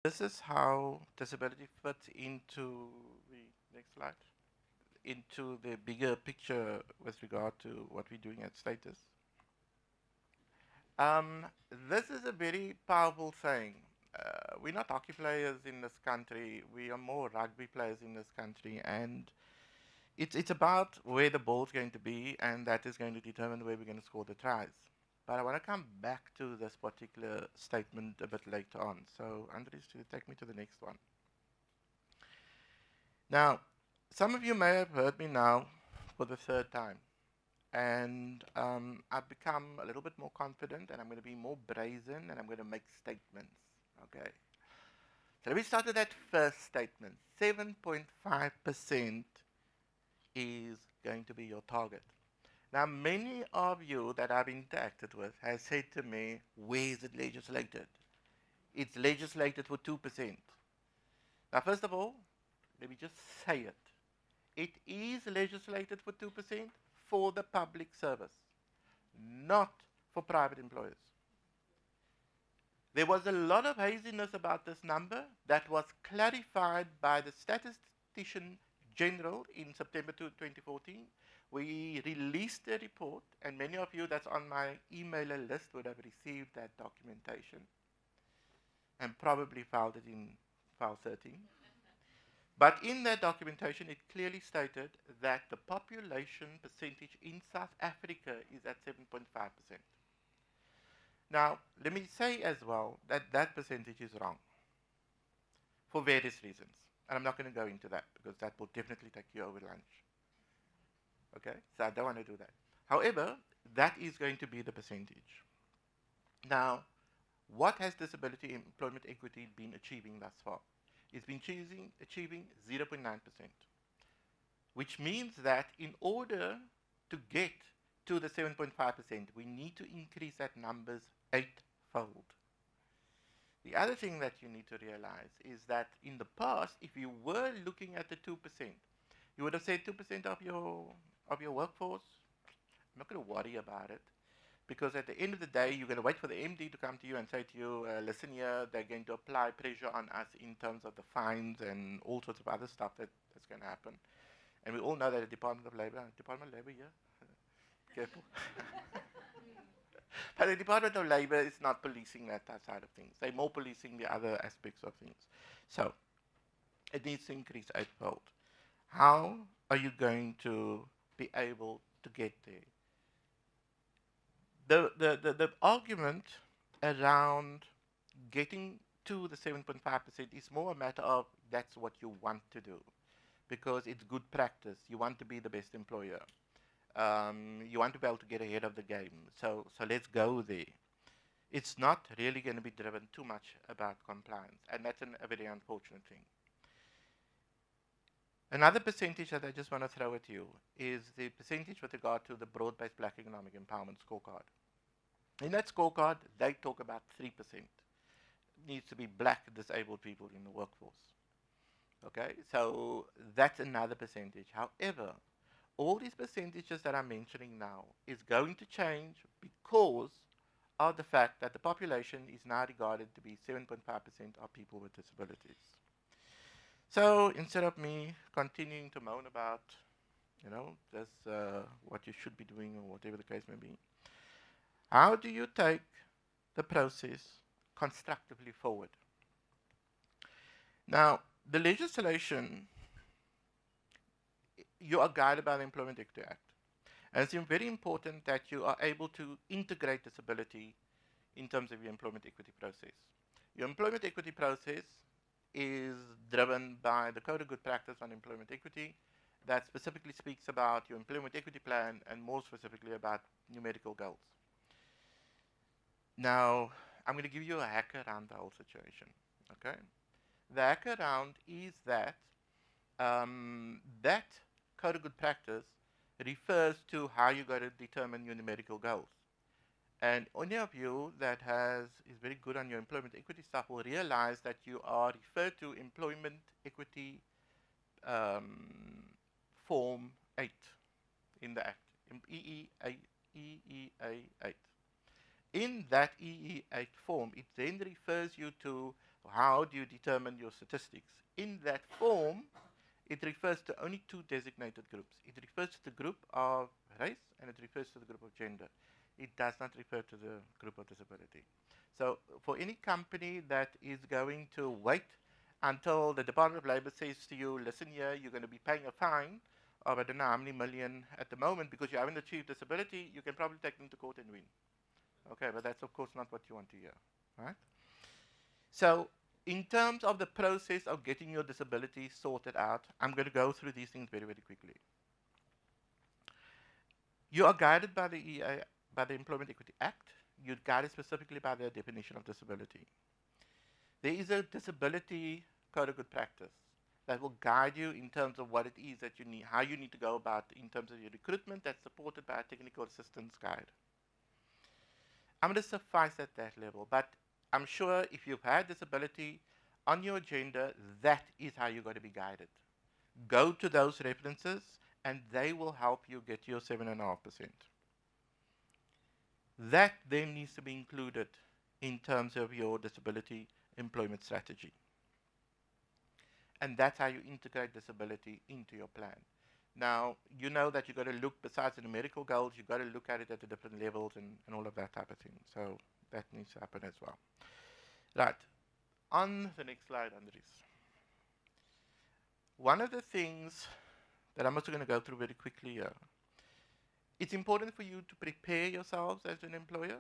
This is how disability fits into the next slide, into the bigger picture with regard to what we're doing at Status. Um, this is a very powerful thing. We're not hockey players in this country. We are more rugby players in this country, and it's about where the ball's going to be, and that is going to determine where we're going to score the tries. But I want to come back to this particular statement a bit later on. So, Andres, to take me to the next one. Now, some of you may have heard me now for the third time, and I've become a little bit more confident, and I'm going to be more brazen, and I'm going to make statements. Okay. So let me start with that first statement. 7.5% is going to be your target. Now, many of you that I've interacted with have said to me, where is it legislated? It's legislated for 2%. Now, first of all, let me just say it. It is legislated for 2% for the public service, not for private employers. There was a lot of haziness about this number that was clarified by the Statistician General in September 2014. We released a report, and many of you that's on my emailer list would have received that documentation and probably filed it in file 13. But in that documentation, it clearly stated that the population percentage in South Africa is at 7.5%. Now, let me say as well that that percentage is wrong for various reasons. And I'm not going to go into that because that will definitely take you over lunch. Okay? So I don't want to do that. However, that is going to be the percentage. Now, what has disability employment equity been achieving thus far? It's been achieving 0.9%, which means that in order to get to the 7.5%, we need to increase that numbers 8-fold. The other thing that you need to realize is that in the past, if you were looking at the 2%, you would have said 2% of your workforce. I'm not going to worry about it, because at the end of the day, you're going to wait for the MD to come to you and say to you, listen here, they're going to apply pressure on us in terms of the fines and all sorts of other stuff that's going to happen. And we all know that the Department of Labor, yeah, careful. But the Department of Labor is not policing that side of things. They're more policing the other aspects of things. So it needs to increase 8-fold. How are you going to be able to get there? The argument around getting to the 7.5% is more a matter of that's what you want to do, because it's good practice. You want to be the best employer. You want to be able to get ahead of the game. So let's go there. It's not really going to be driven too much about compliance, and that's a very unfortunate thing. Another percentage that I just want to throw at you is the percentage with regard to the broad-based Black Economic Empowerment Scorecard. In that scorecard, they talk about 3%. It needs to be black disabled people in the workforce. Okay, so that's another percentage. However, all these percentages that I'm mentioning now is going to change because of the fact that the population is now regarded to be 7.5% of people with disabilities. So instead of me continuing to moan about, this, what you should be doing or whatever the case may be, how do you take the process constructively forward? Now, the legislation, you are guided by the Employment Equity Act. And it's very important that you are able to integrate disability in terms of your employment equity process. Your employment equity process is driven by the Code of Good Practice on Employment Equity that specifically speaks about your employment equity plan and more specifically about numerical goals. Now, I'm going to give you a hack around the whole situation. Okay? The hack around is that that Code of Good Practice refers to how you're going to determine your numerical goals. And any of you that is very good on your employment equity stuff will realize that you are referred to Employment Equity Form 8 in the Act, EEA 8. In that EE8 form, it then refers you to How do you determine your statistics? In that form, it refers to only two designated groups. It refers to the group of race and it refers to the group of gender. It does not refer to the group of disability. So for any company that is going to wait until the Department of Labor says to you, listen here, you're going to be paying a fine of I don't know how many million at the moment because you haven't achieved disability, you can probably take them to court and win. Okay, but that's of course not what you want to hear, right? So in terms of the process of getting your disability sorted out, I'm going to go through these things very, very quickly. You are guided by the EA, by the Employment Equity Act. You're guided specifically by the definition of disability. There is a disability code of good practice that will guide you in terms of what it is that you need, how you need to go about in terms of your recruitment. That's supported by a technical assistance guide. I'm going to suffice at that level, but I'm sure if you've had disability on your agenda, that is how you're going to be guided. Go to those references and they will help you get your 7.5%. That then needs to be included in terms of your disability employment strategy. And that's how you integrate disability into your plan. Now, you know that you've got to look, besides the numerical goals, you've got to look at it at the different levels and all of that type of thing. So that needs to happen as well. Right. On the next slide, Andres. One of the things that I'm also going to go through very quickly here, it's important for you to prepare yourselves as an employer,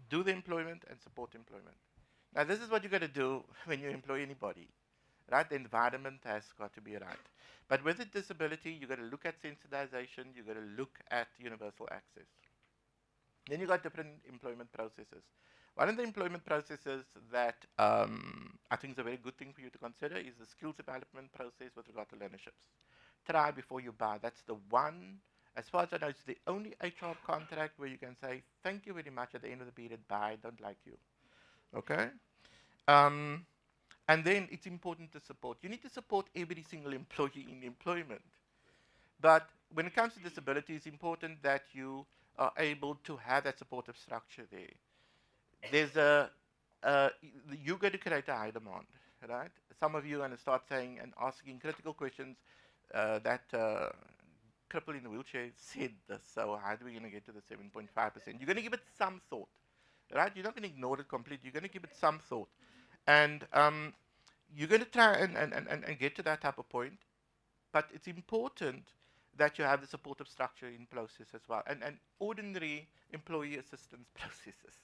do the employment and support employment. Now, this is what you got to do when you employ anybody, right? The environment has got to be right. But with a disability, you got to look at sensitization, you got to look at universal access. Then you got different employment processes. One of the employment processes that I think is a very good thing for you to consider is the skills development process with regard to learnerships. Try before you buy. That's the one, as far as I know, it's the only HR contract where you can say, thank you very much at the end of the period, bye, don't like you. Okay? And then it's important to support. You need to support every single employee in employment. But when it comes to disability, it's important that you are able to have that supportive structure there. There's you're going to create a high demand, right? Some of you are going to start saying and asking critical questions that cripple in the wheelchair said this, so how are we going to get to the 7.5%? You're going to give it some thought, right? You're not going to ignore it completely. You're going to give it some thought. And you're going to try and get to that type of point, but it's important that you have the supportive structure in process as well, and ordinary employee assistance processes.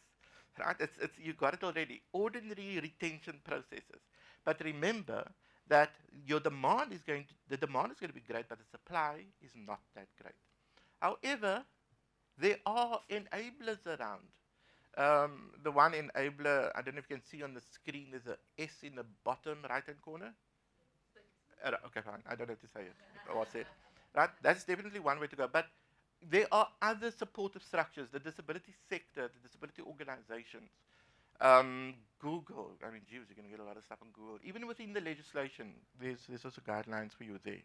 Right? It's you got it already. Ordinary retention processes. But remember that your demand is going to be great, but the supply is not that great. However, there are enablers around. The one enabler, I don't know if you can see on the screen, there's a S in the bottom right-hand corner. Okay, fine. I don't have to say it. What's it? Right? That's definitely one way to go. But there are other supportive structures, the disability sector, the disability organizations, Google. I mean, geez, you're going to get a lot of stuff on Google. Even within the legislation, there's also guidelines for you there.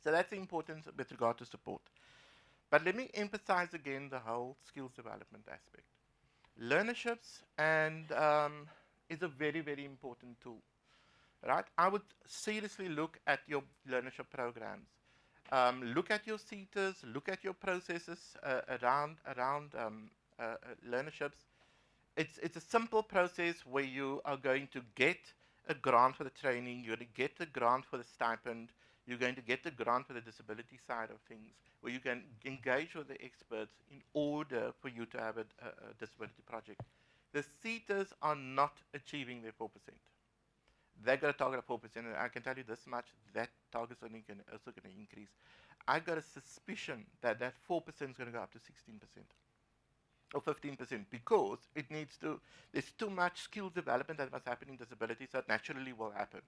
So that's the importance with regard to support. But let me emphasize again the whole skills development aspect. Learnerships and is a very, very important tool. Right? I would seriously look at your learnership programs. Look at your CETAs, look at your processes around learnerships. It's a simple process where you are going to get a grant for the training, you're going to get a grant for the stipend, you're going to get a grant for the disability side of things, where you can engage with the experts in order for you to have a disability project. The CETAs are not achieving their 4%. They've got a target of 4%, and I can tell you this much, that target is also going to increase. I've got a suspicion that that 4% is going to go up to 16% or 15% because it needs to, there's too much skill development that must happen in disability, so it naturally will happen.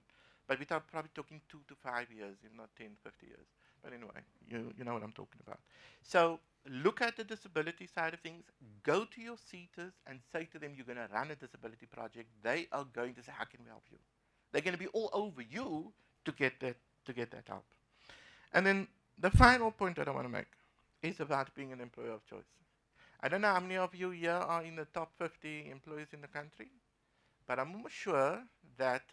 But we're probably talking 2 to 5 years, if not 10, 50 years. But anyway, you know what I'm talking about. So look at the disability side of things, go to your CETAs and say to them, you're going to run a disability project. They are going to say, how can we help you? They're going to be all over you to get that help. And then the final point that I want to make is about being an employer of choice. I don't know how many of you here are in the top 50 employees in the country. But I'm almost sure that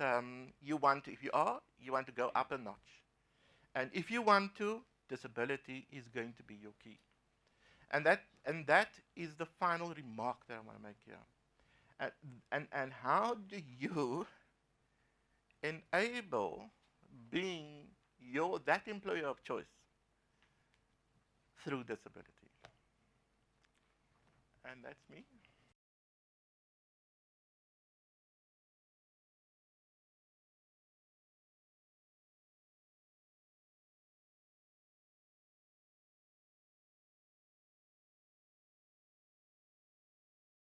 you want to, if you are, you want to go up a notch. And if you want to, disability is going to be your key. And that is the final remark that I want to make here. And how do you enable being that employer of choice through disability? And that's me.